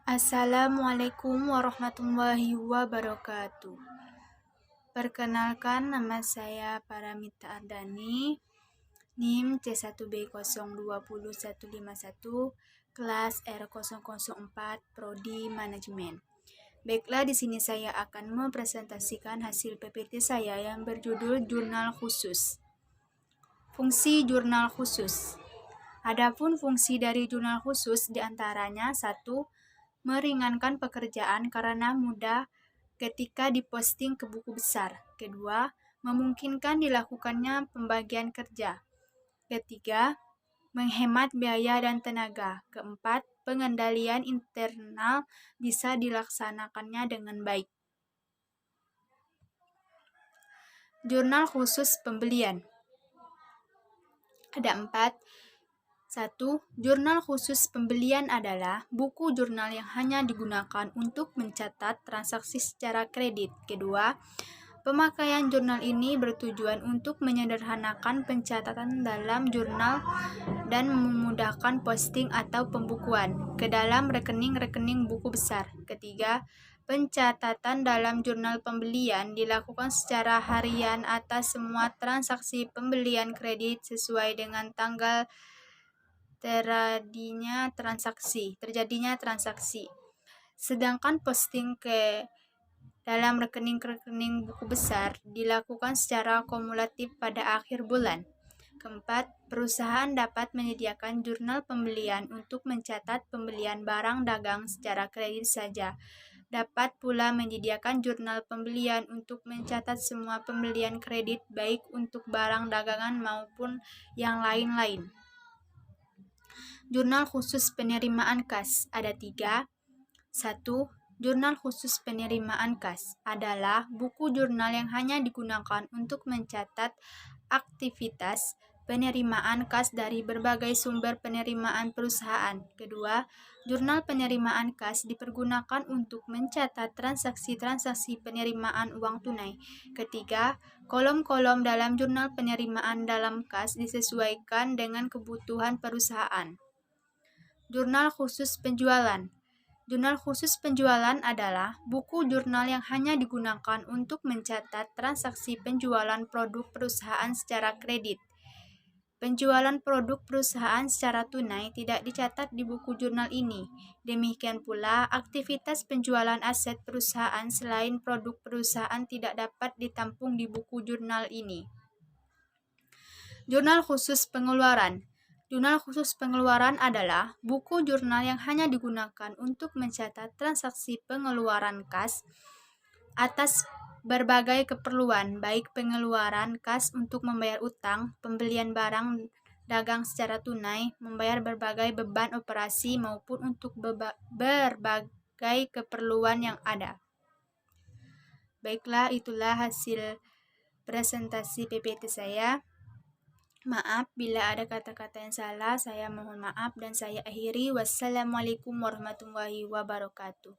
Assalamualaikum warahmatullahi wabarakatuh. Perkenalkan, nama saya Paramita Ardani, NIM C1B020151, kelas R004, Prodi Manajemen. Baiklah, di sini saya akan mempresentasikan hasil PPT saya yang berjudul Jurnal Khusus. Fungsi jurnal khusus. Adapun fungsi dari jurnal khusus diantaranya: 1. Meringankan pekerjaan karena mudah ketika diposting ke buku besar. Kedua, memungkinkan dilakukannya pembagian kerja. Ketiga, menghemat biaya dan tenaga. Keempat, pengendalian internal bisa dilaksanakannya dengan baik. Jurnal khusus pembelian. Ada 4. 1. Jurnal khusus pembelian adalah buku jurnal yang hanya digunakan untuk mencatat transaksi secara kredit. Kedua, pemakaian jurnal ini bertujuan untuk menyederhanakan pencatatan dalam jurnal dan memudahkan posting atau pembukuan ke dalam rekening-rekening buku besar. Ketiga, pencatatan dalam jurnal pembelian dilakukan secara harian atas semua transaksi pembelian kredit sesuai dengan tanggal terjadinya transaksi. Sedangkan posting ke dalam rekening-rekening buku besar dilakukan secara kumulatif pada akhir bulan. Keempat, perusahaan dapat menyediakan jurnal pembelian untuk mencatat pembelian barang dagang secara kredit saja. Dapat pula menyediakan jurnal pembelian untuk mencatat semua pembelian kredit baik untuk barang dagangan maupun yang lain-lain. Jurnal khusus penerimaan kas ada 3. 1. Jurnal khusus penerimaan kas adalah buku jurnal yang hanya digunakan untuk mencatat aktivitas penerimaan kas dari berbagai sumber penerimaan perusahaan. Kedua, jurnal penerimaan kas dipergunakan untuk mencatat transaksi-transaksi penerimaan uang tunai. Ketiga, kolom-kolom dalam jurnal penerimaan dalam kas disesuaikan dengan kebutuhan perusahaan. Jurnal khusus penjualan. Jurnal khusus penjualan adalah buku jurnal yang hanya digunakan untuk mencatat transaksi penjualan produk perusahaan secara kredit. Penjualan produk perusahaan secara tunai tidak dicatat di buku jurnal ini. Demikian pula, aktivitas penjualan aset perusahaan selain produk perusahaan tidak dapat ditampung di buku jurnal ini. Jurnal khusus pengeluaran. Jurnal khusus pengeluaran adalah buku jurnal yang hanya digunakan untuk mencatat transaksi pengeluaran kas atas berbagai keperluan, baik pengeluaran kas untuk membayar utang, pembelian barang dagang secara tunai, membayar berbagai beban operasi, maupun untuk berbagai keperluan yang ada. Baiklah, itulah hasil presentasi PPT saya. Maaf bila ada kata-kata yang salah, saya mohon maaf dan saya akhiri. Wassalamualaikum warahmatullahi wabarakatuh.